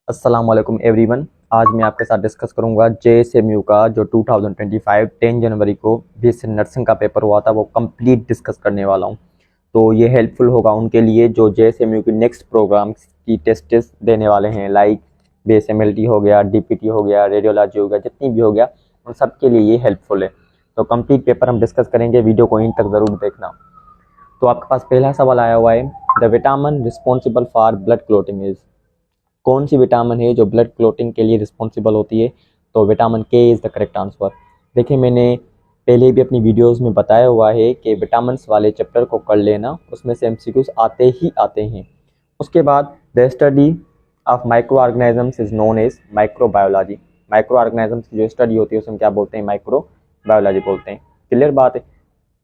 अस्सलाम वालेकुम एवरीवन। आज मैं आपके साथ डिस्कस करूंगा जेएसएमयू का जो 2025 10 जनवरी को बीएससी नर्सिंग का पेपर हुआ था वो कंप्लीट डिस्कस करने वाला हूं। तो ये हेल्पफुल होगा उनके लिए जो जेएसएमयू की नेक्स्ट प्रोग्राम की टेस्ट देने वाले हैं, लाइक बीएसएमएलटी हो गया, डीपीटी हो गया, रेडियोलॉजी हो गया, जितनी भी हो गया उन सब के लिए ये हेल्पफुल है। तो कंप्लीट पेपर हम डिस्कस करेंगे, वीडियो को इन तक ज़रूर देखना। तो आपके पास पहला सवाल आया हुआ है, the vitamin responsible for blood clotting is, कौन सी विटामिन है जो ब्लड क्लोटिंग के लिए रिस्पॉन्सिबल होती है? तो विटामिन के इज़ द करेक्ट आंसर। देखिए, मैंने पहले भी अपनी वीडियोस में बताया हुआ है कि विटामिन वाले चैप्टर को कर लेना, उसमें से एमसीक्यूज आते ही आते हैं। उसके बाद the study of micro organisms is known as microbiology. Micro organisms की जो स्टडी होती है उसमें क्या बोलते हैं? माइक्रोबायोलॉजी बोलते हैं। क्लियर बात है।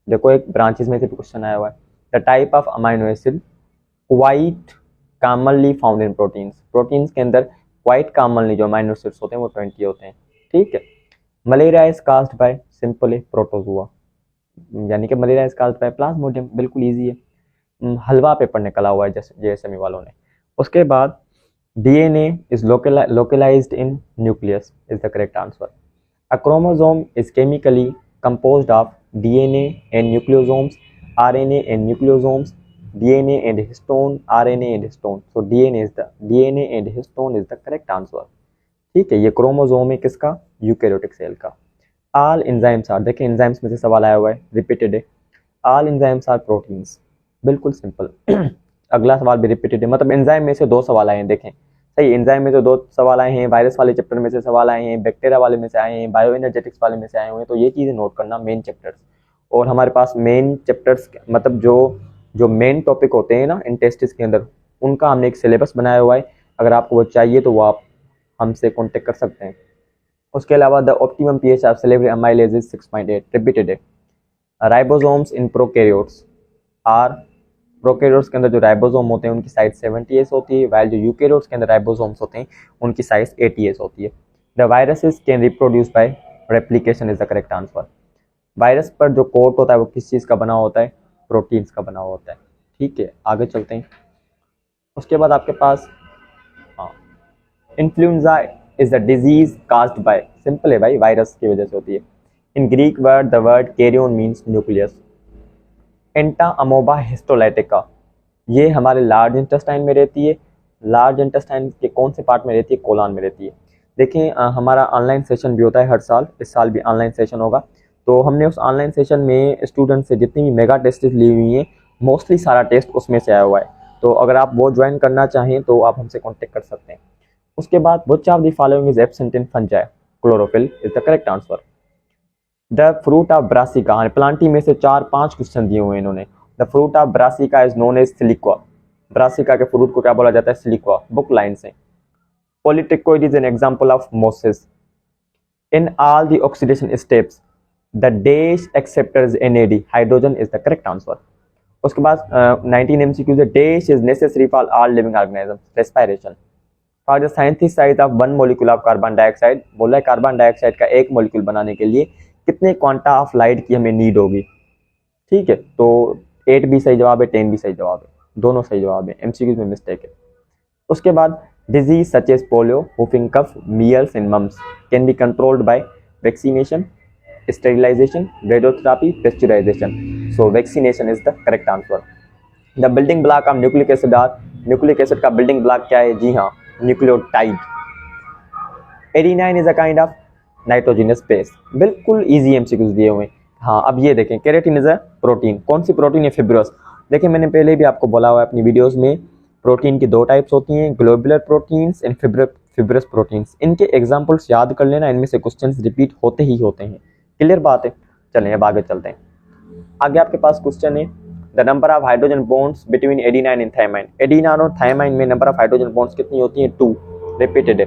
देखो, एक ब्रांचेस में से भी क्वेश्चन आया हुआ है, the type of amino acid quite commonly found in proteins. Proteins के अंदर क्वाइट कॉमनली जो अमाइनो एसिड्स होते हैं वो 20 होते हैं। ठीक है। Malaria is caused by, simple है, प्रोटोजुआ, यानी कि malaria is caused bye Plasmodium, बिल्कुल ईजी है। हलवा पेपर निकला हुआ है जैसे जेएसएमई वालों ने। उसके बाद DNA is localised in nucleus is the correct answer. A chromosome is chemically composed of DNA and nucleosomes, RNA and nucleosomes, DNA and histone, RNA and histone. So DNA and histone is the correct answer. ठीक है, ये chromosome है किसका? Eukaryotic cell का। All enzymes are, देखिए enzymes में से सवाल आया हुआ है, रिपीटेड है। ऑल एंजाइम्स आर प्रोटीन्स, बिल्कुल सिंपल। अगला सवाल भी रिपीटेड है, मतलब एंजाइम में से दो सवाल आए हैं। देखें सही, एंजाइम में से दो सवाल आए हैं, वायरस वाले चैप्टर में से सवाल आए हैं, बैक्टीरिया वाले में से आए हैं, बायो एनर्जेटिक्स वाले में से आए हुए हैं। तो ये चीज़ें नोट करना, मेन चैप्टर्स। और हमारे पास मेन चैप्टर्स मतलब जो जो मेन टॉपिक होते हैं ना इन टेस्ट्स के अंदर, उनका हमने एक सिलेबस बनाया हुआ है। अगर आपको वो चाहिए तो वो आप हमसे कॉन्टेक्ट कर सकते हैं। उसके अलावा the optimum pH of salivary amylase is 6.8, repeated है। Ribosomes in prokaryotes are, prokaryotes के अंदर जो राइबोसोम होते हैं उनकी साइज 70S होती है, वाइल जो यूकैरियोट्स के अंदर राइबोसोम्स होते हैं उनकी साइज 80S होती है। The viruses can reproduce by replication is the correct answer. Virus पर जो कोट होता है वो किस चीज़ का बना होता है? प्रोटीन्स का बना होता है। ठीक है, आगे चलते हैं। उसके बाद आपके पास influenza is the disease caused by, simple है भाई, वायरस की वजह से होती है। In Greek word the word karyon means nucleus. Entamoeba अमोबा हिस्टोलाइटिका, ये हमारे लार्ज इंटेस्टाइन में रहती है। लार्ज इंटेस्टाइन के कौन से पार्ट में रहती है? कोलान में रहती है। देखें, हमारा ऑनलाइन सेशन भी होता है हर साल, इस साल भी ऑनलाइन सेशन होगा। तो हमने उस ऑनलाइन सेशन में स्टूडेंट से जितनी भी मेगा टेस्ट ली हुई हैं, मोस्टली सारा टेस्ट उसमें से आया हुआ है। तो अगर आप वो ज्वाइन करना चाहें तो आप हमसे कॉन्टेक्ट कर सकते हैं। उसके बाद which of the following is absent in fungi? Chlorophyll is the correct answer. The fruit of brassica, प्लांटी में से 4-5 क्वेश्चन दिए हुए हैं इन्होंने। The fruit of brassica is known as siliqua. Brassica के फ्रूट को क्या बोला जाता है? सिलिक्वा, बुक लाइन से। Polytrichoid is an example of mosses. In all the oxidation steps the dash acceptors NAD, hydrogen is the correct answer. उसके बाद 19 MCQ से dash is necessary for all living organism, respiration. For the scientific size of 1 molecule of carbon dioxide, बोला है carbon dioxide का एक molecule बनाने के लिए कितने क्वांटा ऑफ लाइट की हमें नीड होगी? ठीक है, तो 8 भी सही जवाब है, 10 भी सही जवाब है, दोनों सही जवाब है, MCQ में मिस्टेक है। उसके बाद disease such as polio, whooping cough, measles and mumps can be controlled by vaccination, sterilization, radiotherapy, pasteurization. So vaccination is the correct answer. The building block of nucleic acid are, nucleic acid का building block क्या है? जी हाँ, nucleotide. Adenine is a kind of nitrogenous base, बिल्कुल easy MCQs दिए हुए हैं। हाँ, अब ये देखें, केराटिन इज अ प्रोटीन, कौन सी प्रोटीन है? फिब्रस। देखिए, मैंने पहले भी आपको बोला हुआ है अपनी वीडियोस में, प्रोटीन की 2 टाइप्स होती हैं, globular proteins and fibrous proteins. इनके एग्जाम्पल्स याद कर लेना, इनमें से क्वेश्चंस रिपीट होते ही होते हैं। क्लियर बात है। चलें अब आगे चलते हैं। आगे आपके पास क्वेश्चन है, the number of hydrogen bonds between adenine and thymine. Adenine और थायमाइन में नंबर ऑफ हाइड्रोजन बॉन्ड्स कितनी होती हैं? 2, रिपीटेड है।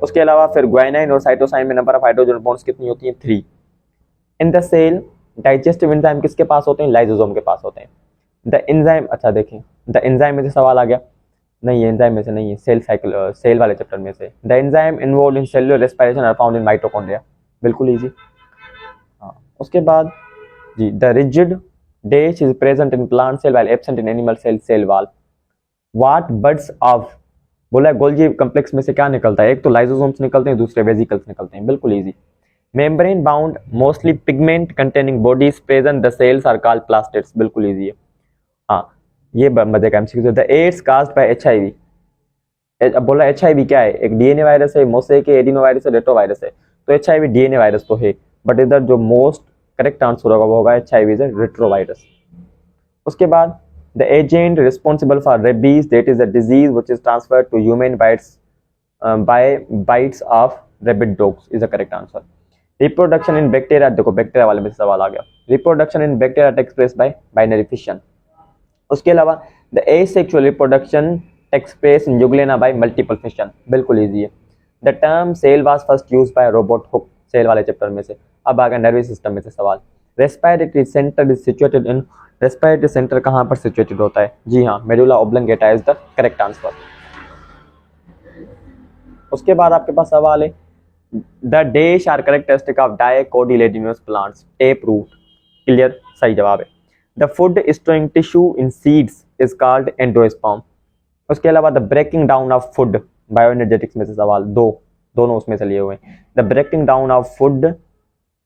उसके अलावा फिर ग्वाइनाइन और साइटोसाइन में नंबर ऑफ हाइड्रोजन बॉन्ड्स कितनी होती हैं? 3। In the cell digestive enzyme किसके पास होते हैं? लाइसोसोम के पास होते हैं। द एंजाइम, अच्छा देखें, द एंजाइम में से सवाल आ गया, नहीं एंजाइम में से नहीं है, सेल साइकिल, सेल वाले चैप्टर में से। The enzyme involve in cellular respiration are found in mitochondria, बिल्कुल इजी। हाँ, उसके बाद जी, the rigid dash is present in plant cell while absent in animal cell, cell wall. What birds of बोला है गोल्गी कॉम्प्लेक्स में से क्या निकलता है, एक तो लाइसोसोम्स निकलते हैं, दूसरे वेसिकल्स निकलते हैं, बिल्कुल easy. Membrane bound mostly pigment containing bodies present the cells are called plastids, बिल्कुल इजी है। हाँ, ये मजे का MCQ. The AIDS caused by HIV, अब बोला एचआईवी क्या है, एक डीएनए वायरस है, मोसेक है, एडिनो वायरस है, रेट्रोवायरस है। तो एचआईवी डीएनए वायरस तो है, बट इधर जो मोस्ट करेक्ट आंसर होगा वो होगा एचआईवी इज रेट्रोवायरस। उसके बाद the agent responsible for rabies, that is a disease which is transferred to human bites by bites of rabid dogs is the correct answer. Reproduction in bacteria, देखो bacteria वाले में सवाल आ गया। Reproduction in bacteria takes place by binary fission. उसके अलावा the asexual reproduction takes place in euglena by multiple fission, बिल्कुल easy है। The term cell was first used by Robert hook, cell वाले चैप्टर में से। अब आ गया नर्वस सिस्टम में से सवाल। Respiratory centre is situated in, respiratory centre कहाँ पर सिचुएटेड होता है, जी हाँ, medulla oblongata is the correct answer. उसके बाद आपके पास सवाल है the dash are characteristic of dicotyledonous plants, tap root, clear, सही जवाब है। The food storing tissue in seeds is called endosperm. उसके अलावा the breaking down of food, bioenergetics में से सवाल, दोनों उसमें से लिए हुए हैं। The breaking down of food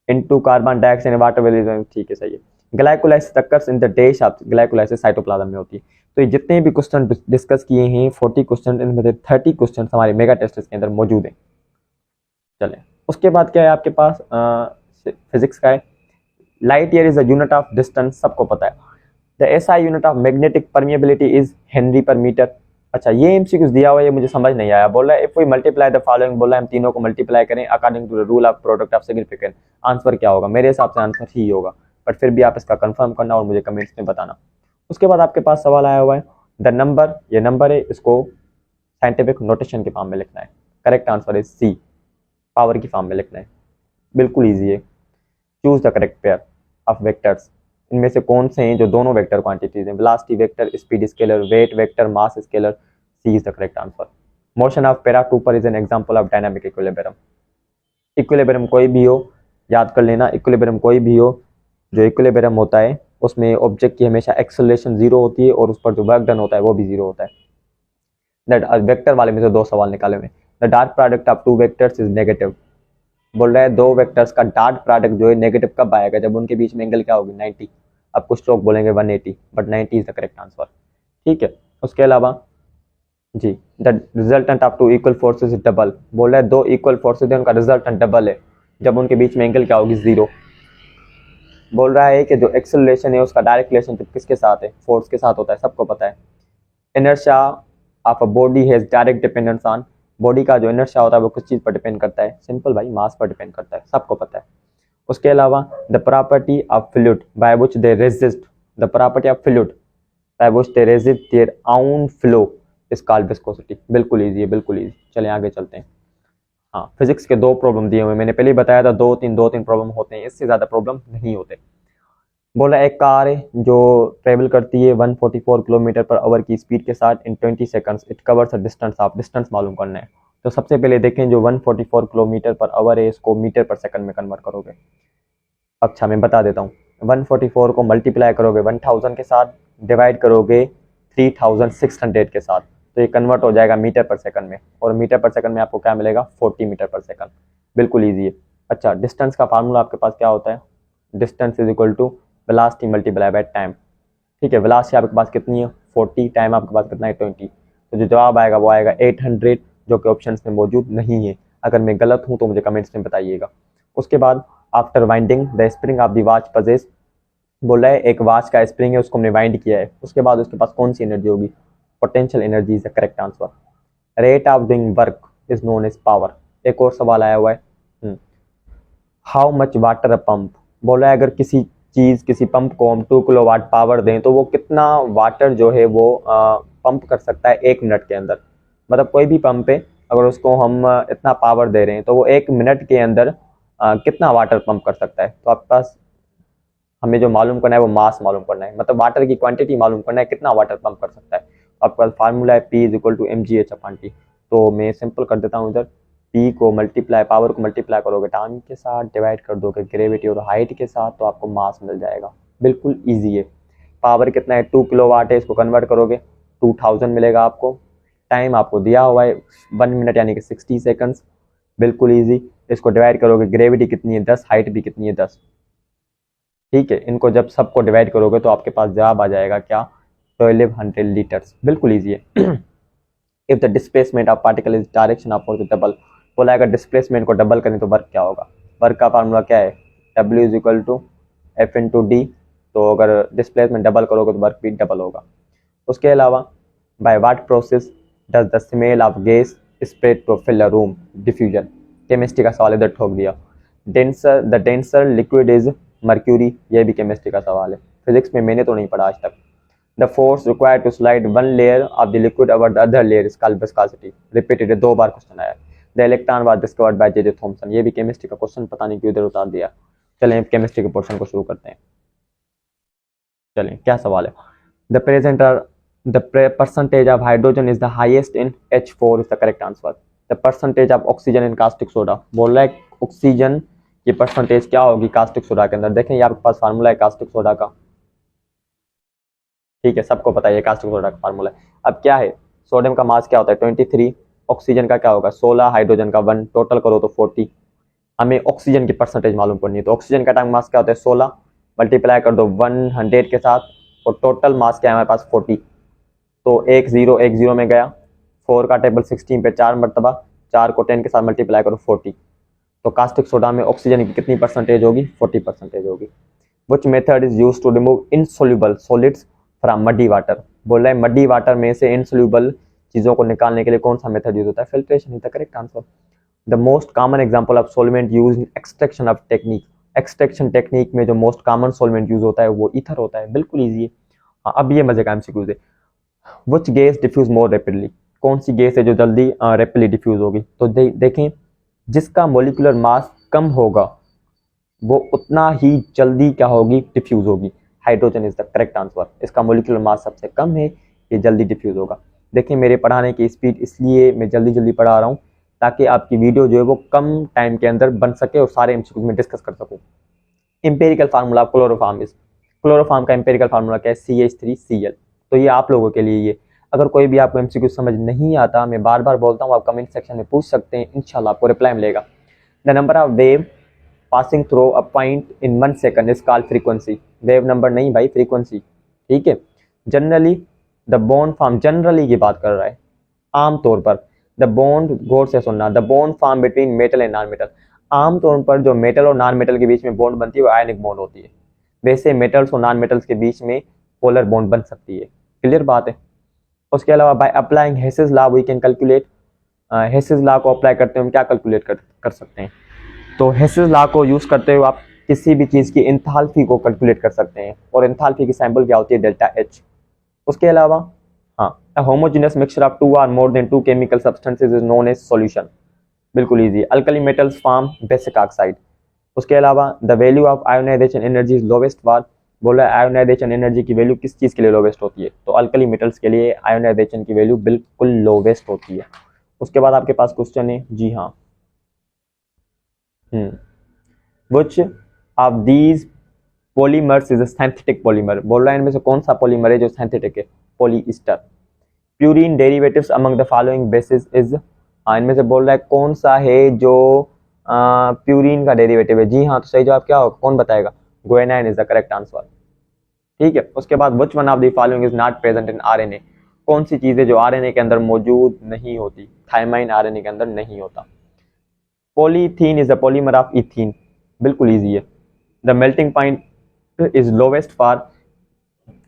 into carbon dioxide water well, ठीक है, सही है। Glycolysis occurs in the dash of, glycolysis cytoplasm में होती है। तो ये जितने भी क्वेश्चन डिस्कस किए हैं 40 क्वेश्चन, इनमें से 30 क्वेश्चन हमारे मेगा टेस्ट के अंदर मौजूद हैं। चलें, उसके बाद क्या है आपके पास, फिजिक्स का है। Light year is a unit of distance, सबको पता है। The SI unit of magnetic permeability is Henry पर मीटर। अच्छा, ये एमसीक्यूज दिया हुआ है, ये मुझे समझ नहीं आया। बोला है if we multiply the following, बोला हम तीनों को मल्टीप्लाई करें according to the rule of product of significant, answer क्या होगा, मेरे हिसाब से आंसर ही होगा, बट फिर भी आप इसका कंफर्म करना और मुझे कमेंट्स में बताना। उसके बाद आपके पास सवाल आया हुआ है द नंबर, ये नंबर है, इसको साइंटिफिक नोटेशन के फॉर्म में लिखना है। करेक्ट आंसर है सी, पावर की फॉर्म में लिखना है, बिल्कुल ईजी है। Choose the correct pair of vectors, इनमें से कौन से हैं जो दोनों वेक्टर क्वांटिटीज हैं, velocity vector, speed scalar, weight vector, mass scalar, C is the correct answer. Motion of paratrooper is an example of dynamic equilibrium. Equilibrium कोई भी हो, याद कर लेना, इक्विलिब्रियम कोई भी हो, जो इक्विलिब्रियम होता है उसमें ऑब्जेक्ट की हमेशा एक्सेलरेशन जीरो होती है और उस पर जो वर्क डन होता है वो भी जीरो होता है। दैट वेक्टर वाले में से दो सवाल निकाले हुए। The dot product of two vectors is negative, बोल रहा है दो वेक्टर्स का डॉट प्रोडक्ट जो है नेगेटिव कब आएगा, जब उनके बीच में एंगल क्या होगी, 90। अब कुछ लोग बोलेंगे 180, but 90 is the correct answer, ठीक है। उसके अलावा जी, the resultant of two equal forces is double, बोल रहा है दो इक्वल फोर्सेस है, उनका रिजल्टेंट डबल है, जब उनके बीच में एंगल क्या होगी, जीरो। बोल रहा है कि जो एक्सेलरेशन है उसका डायरेक्ट रिलेशनशिप किसके साथ है, फोर्स के साथ होता है, सबको पता है। Inertia of a body has direct dependence on, body का जो इनर्शिया होता है वो किस चीज पर डिपेंड करता है, सिंपल भाई, मास पर डिपेंड करता है, सबको पता है। उसके अलावा the property of fluid by which they resist, the property of fluid by which they resist their own flow is called viscosity, बिल्कुल इजी है, बिल्कुल इजी। चलें आगे चलते हैं। हाँ, फिजिक्स के दो प्रॉब्लम दिए हुए, मैंने पहले ही बताया था, दो तीन प्रॉब्लम होते हैं, इससे ज्यादा प्रॉब्लम नहीं होते। बोला एक कार है जो ट्रेवल करती है 144 किलोमीटर पर आवर की स्पीड के साथ इन 20 seconds, it covers a distance of, distance मालूम करना है। तो सबसे पहले देखें जो 144 किलोमीटर पर आवर है इसको मीटर पर सेकंड में कन्वर्ट करोगे। अच्छा, मैं बता देता हूँ, 144 को मल्टीप्लाई करोगे 1000 के साथ, डिवाइड करोगे 3600 के साथ, तो ये कन्वर्ट हो जाएगा मीटर पर सेकंड में, और मीटर पर सेकंड में आपको क्या मिलेगा, 40 मीटर पर सेकंड, बिल्कुल ईजी है। अच्छा, डिस्टेंस का फार्मूला आपके पास क्या होता है, distance is equal to velocity multiply by time, ठीक है। वेलोसिटी आपके पास कितनी है, 40, टाइम आपके पास कितना है, 20, तो जो जवाब आएगा वो आएगा 800, जो कि ऑप्शन में मौजूद नहीं है। अगर मैं गलत हूँ तो मुझे कमेंट्स में बताइएगा। उसके बाद after winding the spring of the watch possess, बोला है एक वॉच का स्प्रिंग है उसको हमने वाइंड किया है, उसके बाद उसके पास कौन सी एनर्जी होगी, potential energy is the correct answer. Rate of doing work is known as power. एक और सवाल आया हुआ है, how much water a pump, बोला है अगर किसी चीज, किसी पंप को हम 2 किलोवाट पावर दें तो वो कितना वाटर जो है वो पंप कर सकता है 1 मिनट के अंदर। मतलब कोई भी पंप है, अगर उसको हम इतना पावर दे रहे हैं तो वो 1 मिनट के अंदर कितना वाटर पंप कर सकता है। तो आपके पास हमें जो मालूम करना है वो मास मालूम करना है, मतलब वाटर की क्वांटिटी मालूम करना है, कितना वाटर पंप कर सकता है। तो आपके पास फार्मूला है P is equal to mgh/T। तो मैं सिंपल कर देता हूँ, इधर P को मल्टीप्लाई, पावर को मल्टीप्लाई करोगे टाइम के साथ, डिवाइड कर दोगे ग्रेविटी और हाइट के साथ, तो आपको मास मिल जाएगा, बिल्कुल ईजी है। पावर कितना है, 2 किलोवाट है, इसको कन्वर्ट करोगे 2000 मिलेगा आपको। टाइम आपको दिया हुआ है 1 मिनट यानी कि 60 सेकंड्स, बिल्कुल इजी। इसको डिवाइड करोगे, ग्रेविटी कितनी है 10, हाइट भी कितनी है 10, ठीक है। इनको जब सबको डिवाइड करोगे तो आपके पास जवाब आ जाएगा क्या, 1200 लीटर्स, बिल्कुल ईजी है। If the displacement of particle is direction of force double, बोला अगर डिस्प्लेसमेंट को डबल करें तो वर्क क्या होगा। वर्क का फार्मूला क्या है, W is equal to F into D. तो अगर डिस्प्लेसमेंट डबल करोगे तो वर्क भी डबल होगा। उसके अलावा by what process does the smell of gas spread to fill a room, diffusion. Chemistry का सवाल इधर ठोक दिया। The denser liquid is mercury, ये भी केमिस्ट्री का सवाल है, फिजिक्स में मैंने तो नहीं पढ़ा आज तक। The force required to slide one layer of the liquid over the other layer is called viscosity. Repeated, 2 bar question आया। The electron was discovered by J.J. Thomson, ये भी केमिस्ट्री का क्वेश्चन, पता नहीं क्यों इधर उतार दिया। चलें केमिस्ट्री के पोर्शन को शुरू करते हैं। चलें क्या सवाल है, the percentage of hydrogen is the highest in H4 is the correct answer. The percentage of oxygen in caustic soda, बोल रहा है ऑक्सीजन की परसेंटेज क्या होगी कास्टिक सोडा के अंदर। देखें ये आपके पास फार्मूला है कास्टिक सोडा का, ठीक है, सबको पता है कास्टिक सोडा का फार्मूला है। अब क्या है, सोडियम का मास क्या होता है 23, ऑक्सीजन का क्या होगा 16, हाइड्रोजन का 1, टोटल करो तो 40। हमें ऑक्सीजन की परसेंटेज मालूम करनी है, तो ऑक्सीजन का एटॉमिक मास क्या होता है 16, मल्टीप्लाई कर दो 100 के साथ, और टोटल मास क्या है हमारे पास 40। तो 1 0 में गया, 4 का टेबल 16 पे 4 मरतबा, 4 को 10 के साथ मल्टीप्लाई करो 40। तो कास्टिक सोडा में ऑक्सीजन की कितनी परसेंटेज होगी, 40% होगी। Which method is use to remove insoluble solids from muddy water, बोल रहा है मडी वाटर में से इनसोल्यूबल चीजों को निकालने के लिए कौन सा मेथड यूज होता है, filtration is the correct answer. The most common example of solvent use in extraction of technique, extraction technique में जो मोस्ट कॉमन सॉल्वेंट यूज होता है वो ईथर होता है, बिल्कुल ईजी है। अब ये मजे का एमसीक्यूज है। Which gas diffuse more rapidly, कौन सी गैस है जो जल्दी रैपिडली डिफ्यूज होगी। तो देखें जिसका मोलिकुलर मास कम होगा वो उतना ही जल्दी क्या होगी, डिफ्यूज होगी। Hydrogen is the correct answer, इसका मोलिकुलर मास सबसे कम है, ये जल्दी डिफ्यूज होगा। देखिए मेरे पढ़ाने की स्पीड इसलिए मैं जल्दी जल्दी पढ़ा रहा हूँ ताकि आपकी वीडियो जो है वो कम टाइम के अंदर बन सके और सारे एमसीक्यूज में डिस्कस कर सकूँ। इंपेरिकल फार्मूला क्लोरोफार्म का इंपेरिकल फार्मूला क्या है, CH3Cl। तो ये आप लोगों के लिए ये, अगर कोई भी आपको एमसीक्यू समझ नहीं आता, मैं बार बार बोलता हूँ, आप कमेंट सेक्शन में पूछ सकते हैं, इंशाल्लाह आपको रिप्लाई मिलेगा। The number of wave passing through a point in 1 second is called frequency, wave number नहीं भाई, फ्रीक्वेंसी, ठीक है। Generally the bond form, generally की बात कर रहा है, आमतौर पर द बॉन्ड, गौर से सुनना, the bond form between metal and non metal, आमतौर पर जो मेटल और नॉन मेटल के बीच में बॉन्ड बनती है वो आयनिक बॉन्ड होती है। वैसे मेटल्स और नॉन मेटल्स के बीच में पोलर बॉन्ड बन सकती है, क्लियर बात है। उसके अलावा by applying Hess's law we can calculate, Hess's law को अप्लाई करते हुए हम क्या कैलकुलेट कर सकते हैं। तो हेसेस लॉ को यूज करते हुए आप किसी भी चीज की एंथैल्पी को कैलकुलेट कर सकते हैं, और एंथैल्पी की सैंपल क्या होती है, डेल्टा H। उसके अलावा हाँ, अ होमोजेनियस मिक्सचर ऑफ 2 और more than 2 chemical substances is known as solution, बिल्कुल easy. Alkali metals form basic oxide. उसके अलावा the value of ionization energy is lowest for, बोला आयोनाइजेशन एनर्जी की वैल्यू किस चीज के लिए लोवेस्ट होती है, तो अल्कली मेटल्स के लिए आयोनाइजेशन की वैल्यू बिल्कुल लोवेस्ट होती है। उसके बाद आपके पास क्वेश्चन है, जी हाँ, which of these polymers is a synthetic polymer, बोल रहा है इनमें से कौन सा पॉलीमर है जो सिंथेटिक है, polyester. Purine derivatives among the following basis is, इनमें से बोल रहा है कौन सा है जो प्यूरिन का डेरिवेटिव है, जी हाँ, तो सही जवाब क्या होगा, कौन बताएगा, guanine is the correct answer, ठीक है। उसके बाद which one of the following is not present in RNA, कौन सी चीज है जो आरएनए के अंदर मौजूद नहीं होती, थायमाइन आरएनए के अंदर नहीं होता। Polythene is the polymer of ethene, बिल्कुल इजी है। The melting point is lowest for,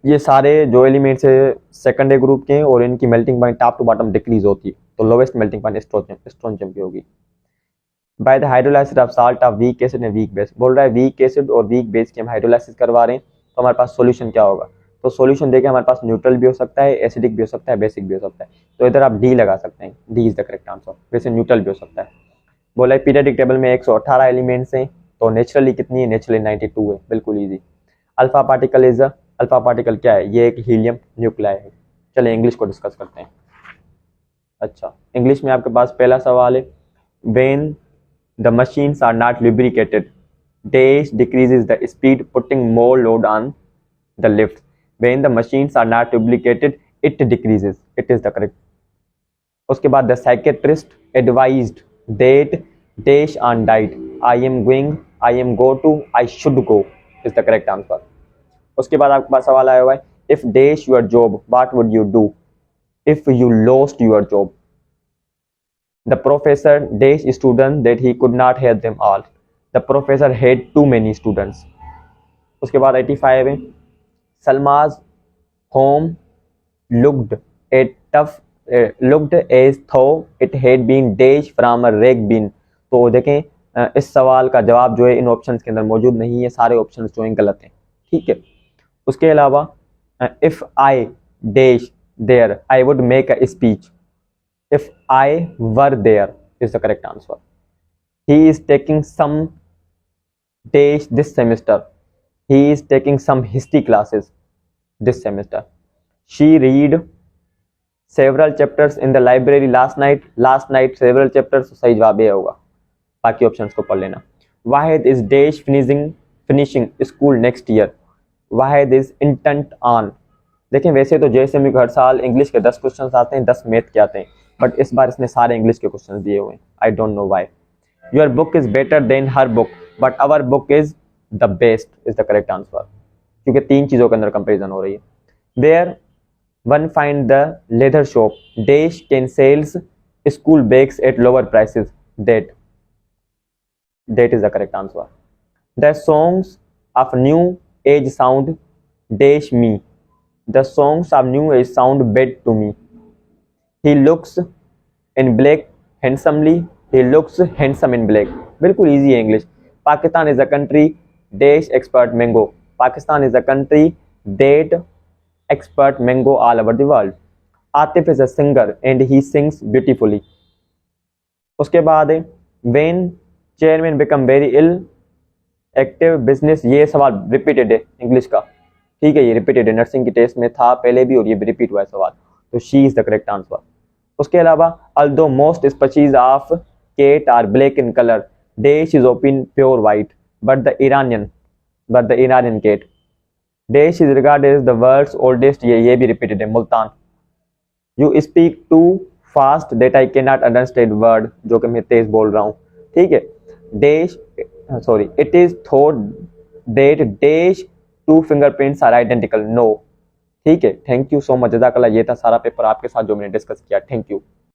ये सारे जो एलिमेंट्स है सेकेंडरी ग्रुप के हैं और इनकी melting point top to bottom decrease होती है, तो लोवेस्ट मेल्टिंग पॉइंट स्ट्रोंजियम की होगी। By the hydrolysis of salt of weak acid and weak base, बोल रहा है वीक एसिड और वीक बेस की हम हाइड्रोलाइसिस करवा रहे हैं, तो हमारे पास सॉल्यूशन क्या होगा, तो सॉल्यूशन देखिए हमारे पास न्यूट्रल भी हो सकता है, एसिडिक भी हो सकता है, बेसिक भी हो सकता है, तो इधर आप डी लगा सकते हैं, D is the correct answer. वैसे न्यूट्रल भी हो सकता है। बोला है पीरियडिक टेबल में 118 एलिमेंट्स हैं, तो नेचुरली कितनी है, नेचुरली 92 है, बिल्कुल easy. Alpha particle is, alpha particle क्या है, ये एक हीलियम न्यूक्लियाई है। चलिए इंग्लिश को डिस्कस करते हैं। अच्छा, इंग्लिश में आपके पास पहला सवाल है, when the machines are not lubricated dash decreases the speed putting more load on the lift, when the machines are not lubricated it decreases, it is the correct, उसके बाद the psychiatrist advised that dash on diet, I am going, I am go to, I should go is the correct answer. उसके बाद आपके पास सवाल आया हुआ है if dash your job what would you do if you lost your job. The professor dash student that he could not help them all, the professor had to many students. उसके बाद 85 है Salma's home looked a tough looked as though it had been dash from a rag bin। तो देखें इस सवाल का जवाब जो है इन ऑप्शंस के अंदर मौजूद नहीं है, सारे ऑप्शंस जो हैं गलत हैं, ठीक है। उसके अलावा if I dash there I would make a speech, if I were there is the correct answer. He is taking some dash this semester, he is taking some history classes this semester. She read several chapters in the library last night, last night several chapters, तो सही जवाब ये होगा, बाकी options को पढ़ लेना। Wahid is dash finishing school next year, Wahid is intent on. देखें वैसे तो जेएसएमयू के हर साल इंग्लिश के 10 क्वेश्चन आते हैं, 10 मैथ के आते हैं, बट इस बार इसने सारे इंग्लिश के क्वेश्चन दिए हुए हैं, I don't know why. Your book is better than her book but our book is the best is the correct answer, क्योंकि 3 चीज़ों के अंदर कंपेरिजन हो रही है। Where one find the leather shop dash can sells school bags at lower prices, that is the correct answer। The songs of new age sound dash me, the songs of new age sound bad to me। He looks in black handsomely, he looks handsome in black। बिल्कुल easy है English. Pakistan is a country dash expert mango, Pakistan is a country that expert mango all over the world। Atif is a singer and he sings beautifully। उसके बाद when chairman become very ill active business, ये सवाल repeated है English का, ठीक है, ये repeated है, नर्सिंग की टेस्ट में था पहले भी और ये भी रिपीट हुआ है सवाल, तो she is the correct answer. उसके अलावा although most species of cat are black in color dash is often pure white but the Iranian cat dash is regarded as the world's oldest, ये भी रिपीटेड है, Multan. You speak too fast that I can not understand word, जो कि मैं तेज बोल रहा हूँ, ठीक है। Dash sorry it is thought that dash 2 fingerprints are identical, no, ठीक है। थैंक यू सो मच, जज़ाकल्लाह। ये था सारा पेपर आपके साथ जो मैंने डिस्कस किया, थैंक यू।